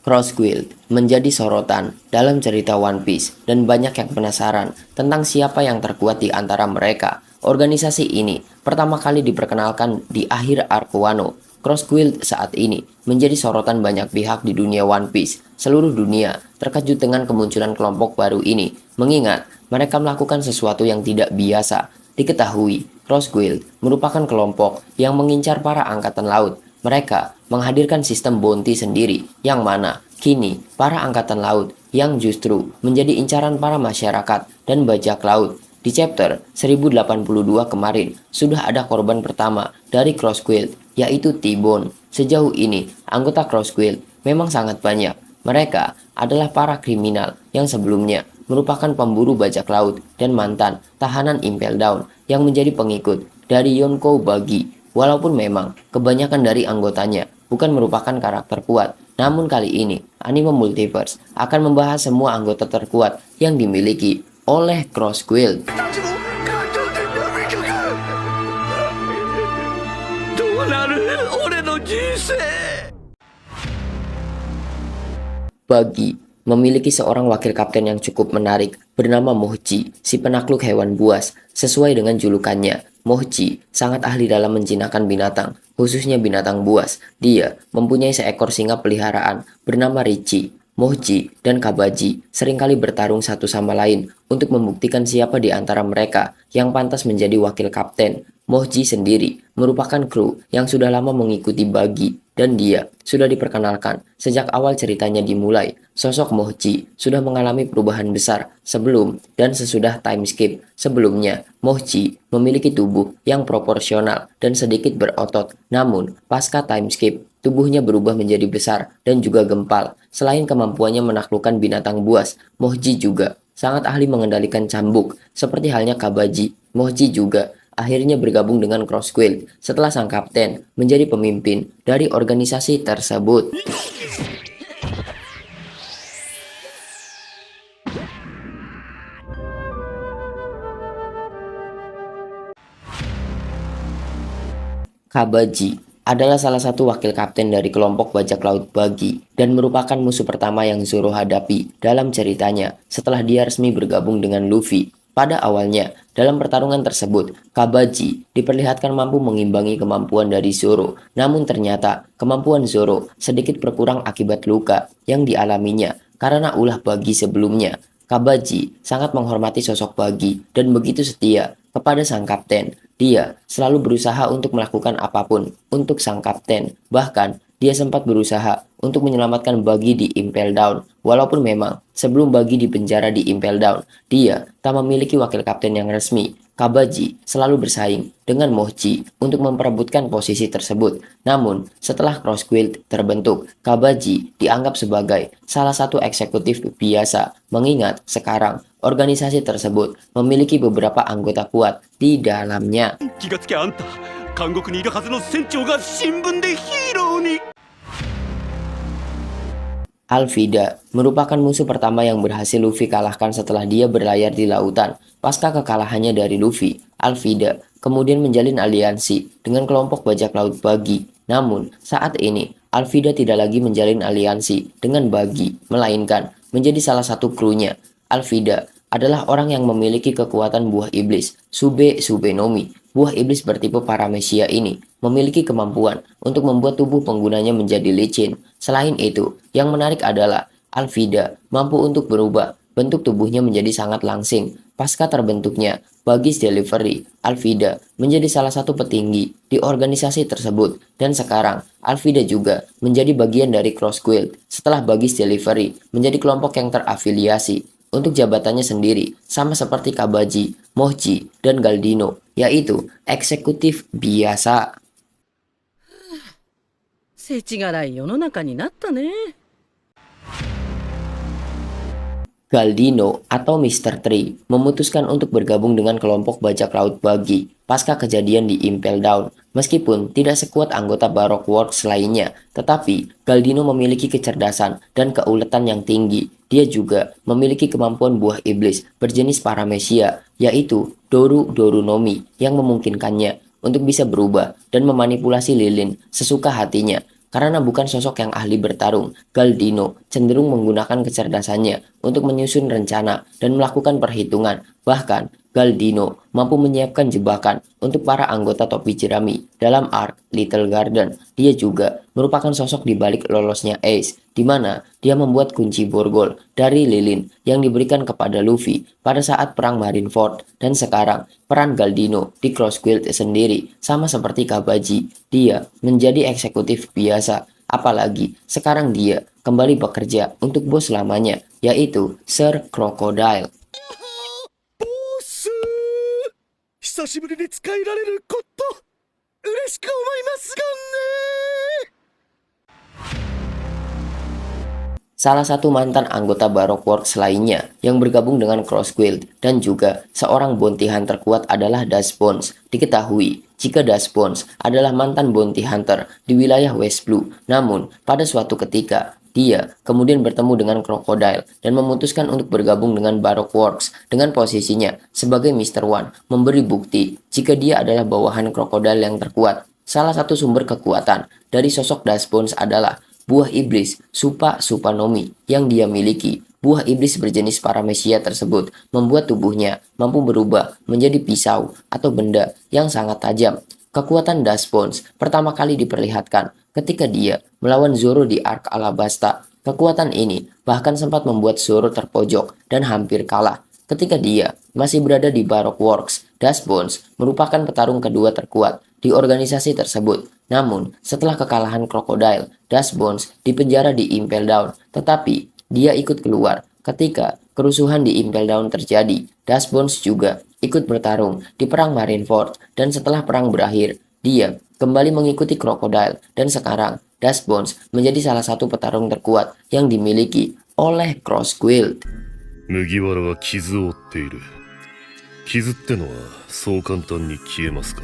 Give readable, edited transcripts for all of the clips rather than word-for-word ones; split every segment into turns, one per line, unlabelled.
Cross Guild menjadi sorotan dalam cerita One Piece dan banyak yang penasaran tentang siapa yang terkuat di antara mereka. Organisasi ini pertama kali diperkenalkan di akhir arc Wano. Cross Guild saat ini menjadi sorotan banyak pihak di dunia One Piece. Seluruh dunia terkejut dengan kemunculan kelompok baru ini, mengingat mereka melakukan sesuatu yang tidak biasa. Diketahui, Cross Guild merupakan kelompok yang mengincar para angkatan laut. Mereka menghadirkan sistem bounty sendiri, yang mana kini para angkatan laut yang justru menjadi incaran para masyarakat dan bajak laut. Di chapter 1082 kemarin, sudah ada korban pertama dari Cross Guild, yaitu T-Bone. Sejauh ini, anggota Cross Guild memang sangat banyak. Mereka adalah para kriminal yang sebelumnya merupakan pemburu bajak laut dan mantan tahanan Impel Down yang menjadi pengikut dari Yonkou Bagi. Walaupun memang kebanyakan dari anggotanya bukan merupakan karakter kuat, namun kali ini anime Multiverse akan membahas semua anggota terkuat yang dimiliki oleh Cross Guild. Bagi memiliki seorang wakil kapten yang cukup menarik bernama Mochi, si penakluk hewan buas. Sesuai dengan julukannya, Mochi sangat ahli dalam menjinakkan binatang, khususnya binatang buas. Dia mempunyai seekor singa peliharaan bernama Richie. Mochi dan Kabaji seringkali bertarung satu sama lain untuk membuktikan siapa di antara mereka yang pantas menjadi wakil kapten. Mochi sendiri merupakan kru yang sudah lama mengikuti Bagi dan dia sudah diperkenalkan sejak awal ceritanya dimulai. Sosok Mochi sudah mengalami perubahan besar sebelum dan sesudah time skip. Sebelumnya, Mochi memiliki tubuh yang proporsional dan sedikit berotot. Namun, pasca time skip, tubuhnya berubah menjadi besar dan juga gempal. Selain kemampuannya menaklukkan binatang buas, Mochi juga sangat ahli mengendalikan cambuk. Seperti halnya Kabaji, Mochi juga akhirnya bergabung dengan Cross Guild setelah sang kapten menjadi pemimpin dari organisasi tersebut. Kabaji adalah salah satu wakil kapten dari kelompok bajak laut Bagi dan merupakan musuh pertama yang Zoro hadapi dalam ceritanya setelah dia resmi bergabung dengan Luffy. Pada awalnya, dalam pertarungan tersebut, Kabaji diperlihatkan mampu mengimbangi kemampuan dari Zoro. Namun ternyata, kemampuan Zoro sedikit berkurang akibat luka yang dialaminya karena ulah Bagi sebelumnya. Kabaji sangat menghormati sosok Bagi dan begitu setia kepada sang kapten. Dia selalu berusaha untuk melakukan apapun untuk sang kapten. Bahkan, dia sempat berusaha untuk menyelamatkan Bagi di Impel Down. Walaupun memang sebelum Bagi dipenjara di Impel Down, dia tak memiliki wakil kapten yang resmi. Kabaji selalu bersaing dengan Mochi untuk memperebutkan posisi tersebut. Namun, setelah Cross Guild terbentuk, Kabaji dianggap sebagai salah satu eksekutif biasa, mengingat sekarang organisasi tersebut memiliki beberapa anggota kuat di dalamnya. Alvida merupakan musuh pertama yang berhasil Luffy kalahkan setelah dia berlayar di lautan. Pasca kekalahannya dari Luffy, Alvida kemudian menjalin aliansi dengan kelompok bajak laut Bagi. Namun, saat ini Alvida tidak lagi menjalin aliansi dengan Bagi, melainkan menjadi salah satu krunya. Alvida adalah orang yang memiliki kekuatan buah iblis, Sube Subenomi. Buah iblis bertipe paramesia ini memiliki kemampuan untuk membuat tubuh penggunanya menjadi licin. Selain itu, yang menarik adalah Alvida mampu untuk berubah bentuk tubuhnya menjadi sangat langsing. Pasca terbentuknya Bagi's Delivery, Alvida menjadi salah satu petinggi di organisasi tersebut. Dan sekarang, Alvida juga menjadi bagian dari Cross Guild setelah Bagi's Delivery menjadi kelompok yang terafiliasi. Untuk jabatannya sendiri, sama seperti Kabaji, Mochi, dan Galdino, yaitu eksekutif biasa.
世知辛い世の中になったね。
Galdino atau Mr. Tree memutuskan untuk bergabung dengan kelompok bajak laut Bagi pasca kejadian di Impel Down. Meskipun tidak sekuat anggota Baroque Works lainnya, tetapi Galdino memiliki kecerdasan dan keuletan yang tinggi. Dia juga memiliki kemampuan buah iblis berjenis paramesia, yaitu Doru Dorunomi yang memungkinkannya untuk bisa berubah dan memanipulasi lilin sesuka hatinya. Karena bukan sosok yang ahli bertarung, Galdino cenderung menggunakan kecerdasannya untuk menyusun rencana dan melakukan perhitungan. Bahkan, Galdino mampu menyiapkan jebakan untuk para anggota topi jerami dalam arc Little Garden. Dia juga merupakan sosok di balik lolosnya Ace, di mana dia membuat kunci borgol dari lilin yang diberikan kepada Luffy pada saat perang Marineford. Dan sekarang, peran Galdino di Cross Guild sendiri sama seperti Kabaji. Dia menjadi eksekutif biasa, apalagi sekarang dia kembali bekerja untuk bos lamanya, yaitu Sir Crocodile.
ボス久しぶりに使えられること嬉しく思いますがね。
Salah satu mantan anggota Baroque Works lainnya yang bergabung dengan Cross Guild dan juga seorang bounty hunter kuat adalah Dust Bones. Diketahui jika Dust Bones adalah mantan bounty hunter di wilayah West Blue. Namun, pada suatu ketika, dia kemudian bertemu dengan Crocodile dan memutuskan untuk bergabung dengan Baroque Works dengan posisinya sebagai Mr. One, memberi bukti jika dia adalah bawahan Crocodile yang terkuat. Salah satu sumber kekuatan dari sosok Dust Bones adalah buah iblis Supanomi yang dia miliki. Buah iblis berjenis paramecia tersebut membuat tubuhnya mampu berubah menjadi pisau atau benda yang sangat tajam. Kekuatan Dust Bones pertama kali diperlihatkan ketika dia melawan Zoro di Arc Alabasta. Kekuatan ini bahkan sempat membuat Zoro terpojok dan hampir kalah. Ketika dia masih berada di Baroque Works, Dust Bones merupakan petarung kedua terkuat di organisasi tersebut. Namun, setelah kekalahan Crocodile, Dust Bones dipenjara di Impel Down, tetapi dia ikut keluar ketika kerusuhan di Impel Down terjadi. Dust Bones juga ikut bertarung di perang Marineford, dan setelah perang berakhir, dia kembali mengikuti Crocodile, dan sekarang Dust Bones menjadi salah satu petarung terkuat yang dimiliki oleh Cross Guild.
麦わらは傷を負っている。傷ってのはそう簡単に消えますか？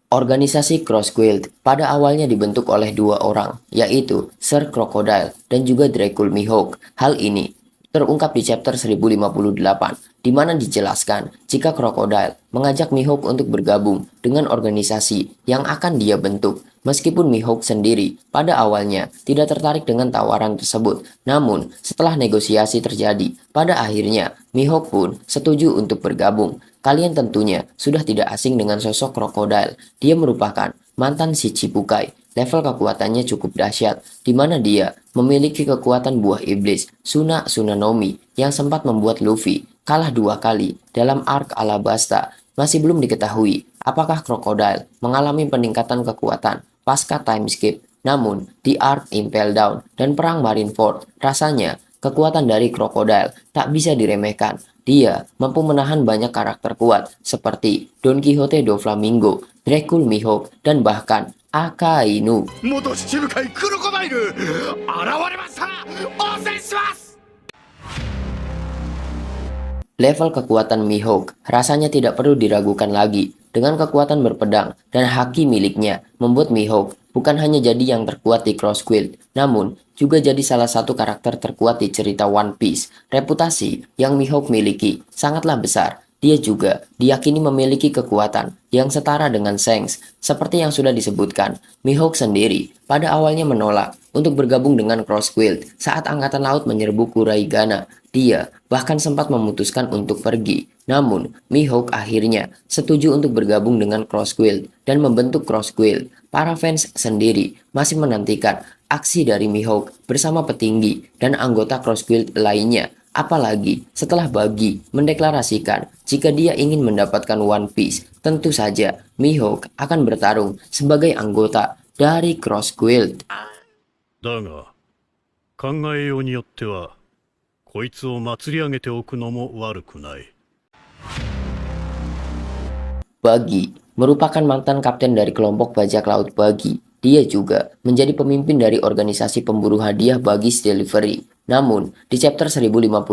Organisasi Cross Guild pada awalnya dibentuk oleh dua orang, yaitu Sir Crocodile dan juga Dracul Mihawk. Hal ini terungkap di chapter 1058, di mana dijelaskan jika Crocodile mengajak Mihawk untuk bergabung dengan organisasi yang akan dia bentuk. Meskipun Mihawk sendiri pada awalnya tidak tertarik dengan tawaran tersebut, namun setelah negosiasi terjadi, pada akhirnya Mihawk pun setuju untuk bergabung. Kalian tentunya sudah tidak asing dengan sosok Crocodile. Dia merupakan mantan Shichibukai. Level kekuatannya cukup dahsyat, di mana dia memiliki kekuatan buah iblis Sunanomi yang sempat membuat Luffy kalah 2 kali dalam Arc Alabasta. Masih belum diketahui apakah Crocodile mengalami peningkatan kekuatan pasca time skip. Namun, di Arc Impel Down dan perang Marineford, rasanya kekuatan dari Crocodile tak bisa diremehkan. Dia mampu menahan banyak karakter kuat seperti Don Quixote do Flamingo, Dracul Mihawk, dan bahkan Akainu.
元七部会クロコダイル現れました。応戦します。
Level kekuatan Mihawk rasanya tidak perlu diragukan lagi. Dengan kekuatan berpedang dan haki miliknya, membuat Mihawk bukan hanya jadi yang terkuat di Cross Guild, namun juga jadi salah satu karakter terkuat di cerita One Piece. Reputasi yang Mihawk miliki sangatlah besar. Dia juga diyakini memiliki kekuatan yang setara dengan Shanks. Seperti yang sudah disebutkan, Mihawk sendiri pada awalnya menolak untuk bergabung dengan Cross Guild saat Angkatan Laut menyerbu Kuraigana. Dia bahkan sempat memutuskan untuk pergi. Namun, Mihawk akhirnya setuju untuk bergabung dengan Cross Guild dan membentuk Cross Guild. Para fans sendiri masih menantikan aksi dari Mihawk bersama petinggi dan anggota Cross Guild lainnya. Apalagi setelah Buggy mendeklarasikan jika dia ingin mendapatkan One Piece, tentu saja Mihawk akan bertarung sebagai anggota dari Cross Guild.
だが考えようによってはこいつを祭り上げておくのも悪くない。
Buggy merupakan mantan kapten dari kelompok bajak laut Buggy. Dia juga menjadi pemimpin dari organisasi pemburu hadiah Buggy's Delivery. Namun, di chapter 1058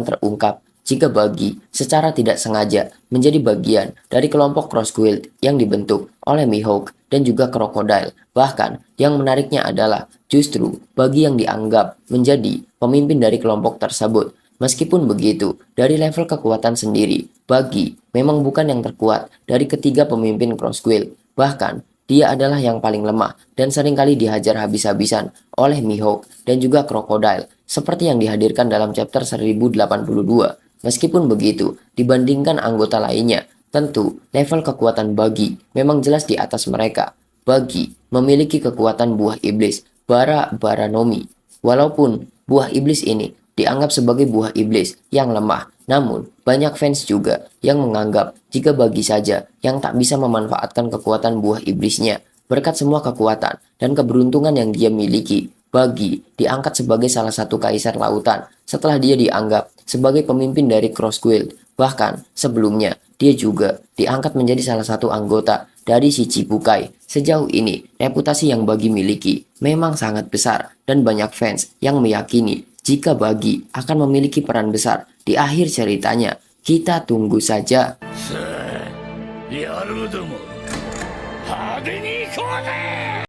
terungkap jika Buggy secara tidak sengaja menjadi bagian dari kelompok Cross Guild yang dibentuk oleh Mihawk dan juga Crocodile. Bahkan, yang menariknya adalah justru Buggy yang dianggap menjadi pemimpin dari kelompok tersebut. Meskipun begitu, dari level kekuatan sendiri, Buggy memang bukan yang terkuat dari ketiga pemimpin Cross Guild. Bahkan, dia adalah yang paling lemah dan seringkali dihajar habis-habisan oleh Mihawk dan juga Crocodile, seperti yang dihadirkan dalam chapter 1082. Meskipun begitu, dibandingkan anggota lainnya, tentu level kekuatan Buggy memang jelas di atas mereka. Buggy memiliki kekuatan buah iblis, Bara Baranomi. Walaupun buah iblis ini dianggap sebagai buah iblis yang lemah, namun banyak fans juga yang menganggap jika Buggy saja yang tak bisa memanfaatkan kekuatan buah iblisnya. Berkat semua kekuatan dan keberuntungan yang dia miliki, Buggy diangkat sebagai salah satu kaisar lautan setelah dia dianggap sebagai pemimpin dari Cross Guild. Bahkan sebelumnya, dia juga diangkat menjadi salah satu anggota dari Shichibukai. Sejauh ini, reputasi yang Buggy miliki memang sangat besar dan banyak fans yang meyakini jika Buggy akan memiliki peran besar di akhir ceritanya. Kita tunggu saja.
さあ野郎ども派手に行こうぜ